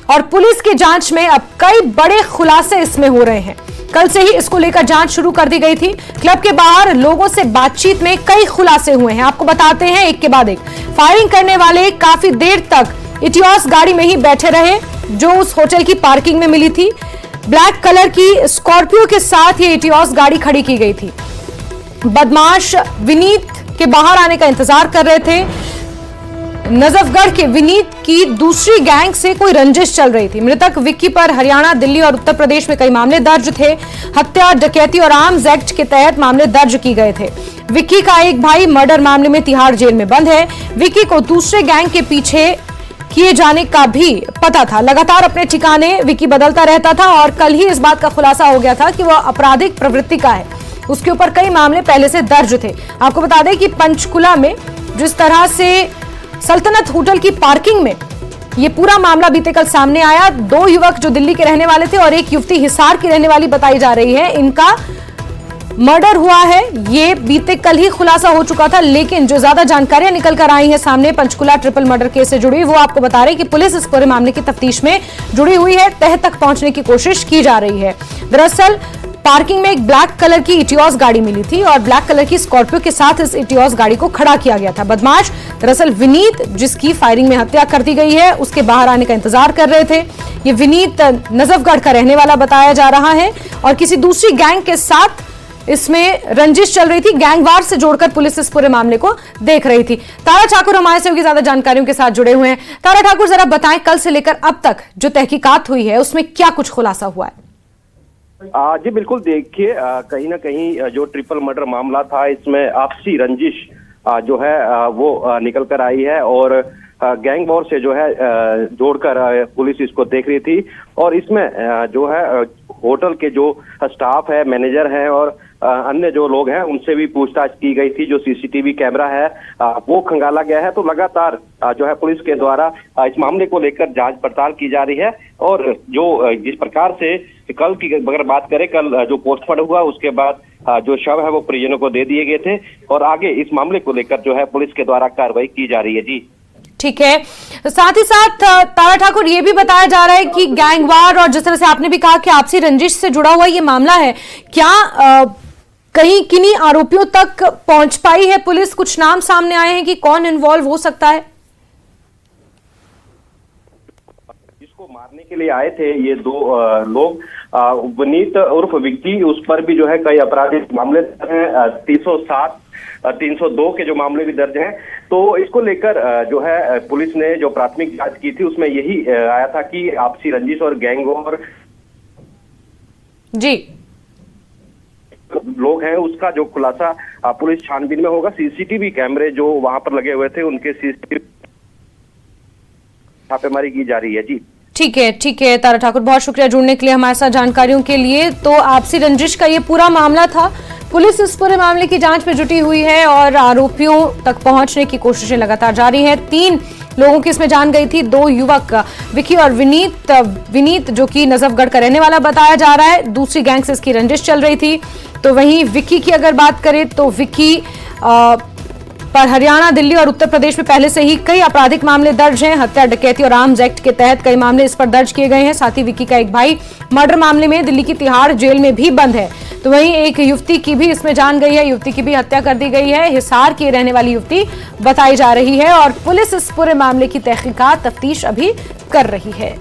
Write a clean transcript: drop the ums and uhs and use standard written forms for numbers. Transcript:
और पुलिस की जांच में अब कई बड़े खुलासे इसमें हो रहे हैं। कल से ही इसको लेकर जांच शुरू कर दी गई थी। क्लब के बाहर लोगों से बातचीत में कई खुलासे हुए हैं, आपको बताते हैं एक के बाद एक। फायरिंग करने वाले काफी देर तक इटियोस गाड़ी में ही बैठे रहे जो उस होटल की पार्किंग में मिली थी। ब्लैक कलर की स्कॉर्पियो के साथ ये इटियोस गाड़ी खड़ी की गई थी। बदमाश विनीत के बाहर आने का इंतजार कर रहे थे। नजफगढ़ के विनीत की दूसरी गैंग से कोई रंजिश चल रही थी। मृतक विक्की पर हरियाणा, दिल्ली और उत्तर प्रदेश में कई मामले दर्ज थे। हत्या, डकैती और आर्म्स एक्ट के तहत मामले दर्ज किए गए थे। विक्की का एक भाई मर्डर मामले में तिहाड़ जेल में बंद है। विक्की को दूसरे गैंग के पीछे किए जाने का भी पता था। लगातार अपने ठिकाने विक्की बदलता रहता था और कल ही इस बात का खुलासा हो गया था कि वह आपराधिक प्रवृत्ति का है। उसके ऊपर कई मामले पहले से दर्ज थे। आपको बता दें कि पंचकुला में जिस तरह से सल्तनत होटल की पार्किंग में ये पूरा मामला बीते कल सामने आया। 2 युवक जो दिल्ली के रहने वाले थे और एक युवती हिसार की रहने वाली बताई जा रही है, इनका मर्डर हुआ है। ये बीते कल ही खुलासा हो चुका था, लेकिन जो ज्यादा जानकारियां निकल कर आई हैं सामने पंचकुला ट्रिपल मर्डर केस से जुड़ी, वो आपको बता रहे कि पुलिस इस पूरे मामले की तफ्तीश में जुड़ी हुई है। तह तक पहुंचने की कोशिश की जा रही है। दरअसल पार्किंग में एक ब्लैक कलर की इटियोस गाड़ी मिली थी और ब्लैक कलर की स्कॉर्पियो के साथ इस इटियोस गाड़ी को खड़ा किया गया था। बदमाश दरअसल विनीत, जिसकी फायरिंग में हत्या कर दी गई है, उसके बाहर आने का इंतजार कर रहे थे। ये विनीत नजफगढ़ का रहने वाला बताया जा रहा है और किसी दूसरी गैंग के साथ इसमें रंजिश चल रही थी। गैंगवार से जोड़कर पुलिस इस पूरे मामले को देख रही थी। तारा ठाकुर हमारे से ज्यादा जानकारियों के साथ जुड़े हुए हैं। तारा ठाकुर, जरा बताएं कल से लेकर अब तक जो तहकीकात हुई है उसमें क्या कुछ खुलासा हुआ है? जी बिल्कुल, देखिए कहीं ना कहीं जो ट्रिपल मर्डर मामला था, इसमें आपसी रंजिश जो है वो निकल कर आई है और गैंग वॉर से जो है जोड़कर पुलिस इसको देख रही थी। और इसमें जो है होटल के जो स्टाफ है, मैनेजर है और अन्य जो लोग हैं उनसे भी पूछताछ की गई थी। जो सीसीटीवी कैमरा है वो खंगाला गया है। तो लगातार जो है पुलिस के द्वारा इस मामले को लेकर जांच पड़ताल की जा रही है। और जो जिस प्रकार से कल की अगर बात करें, कल जो पोस्टमार्टम हुआ उसके बाद जो शव है वो परिजनों को दे दिए गए थे और आगे इस मामले को लेकर जो है पुलिस के द्वारा कार्रवाई की जा रही है। जी ठीक है। साथ ही साथ तारा ठाकुर, ये भी बताया जा रहा है कि गैंगवार और जिस तरह से आपने भी कहा कि आपसी रंजिश से जुड़ा हुआ ये मामला है, क्या कहीं किन्हीं आरोपियों तक पहुंच पाई है पुलिस? कुछ नाम सामने आए हैं कि कौन इन्वॉल्व हो सकता है? जिसको मारने के लिए आए थे ये 2 लोग, विनीत उर्फ विक्की, उस पर भी जो है कई आपराधिक मामले हैं। 307 302 के जो मामले भी दर्ज हैं। तो इसको लेकर जो है पुलिस ने जो प्राथमिक जांच की थी उसमें यही आया था कि आपसी रंजिश और गैंग वॉर जी लोग हैं, उसका जो खुलासा पुलिस छानबीन में होगा। सीसीटीवी कैमरे जो वहां पर लगे हुए थे उनके सीसीटीवी छापेमारी की जा रही है। जी ठीक है तारा ठाकुर, बहुत शुक्रिया जुड़ने के लिए हमारे साथ जानकारियों के लिए। तो आपसी रंजिश का ये पूरा मामला था। पुलिस इस पूरे मामले की जांच में जुटी हुई है और आरोपियों तक पहुंचने की कोशिशें लगातार जारी है। 3 लोगों की इसमें जान गई थी। 2 युवक विक्की और विनीत जो कि नजफगढ़ का रहने वाला बताया जा रहा है। दूसरी गैंग से इसकी रंजिश चल रही थी। तो वहीं विक्की की अगर बात करें तो विक्की पर हरियाणा, दिल्ली और उत्तर प्रदेश में पहले से ही कई आपराधिक मामले दर्ज हैं। हत्या, डकैती और आर्म्स एक्ट के तहत कई मामले इस पर दर्ज किए गए हैं। साथ ही विक्की का एक भाई मर्डर मामले में दिल्ली की तिहाड़ जेल में भी बंद है। तो वहीं एक युवती की भी इसमें जान गई है। युवती की भी हत्या कर दी गई है। हिसार की रहने वाली युवती बताई जा रही है और पुलिस इस पूरे मामले की तहकीकात, तफ्तीश अभी कर रही है।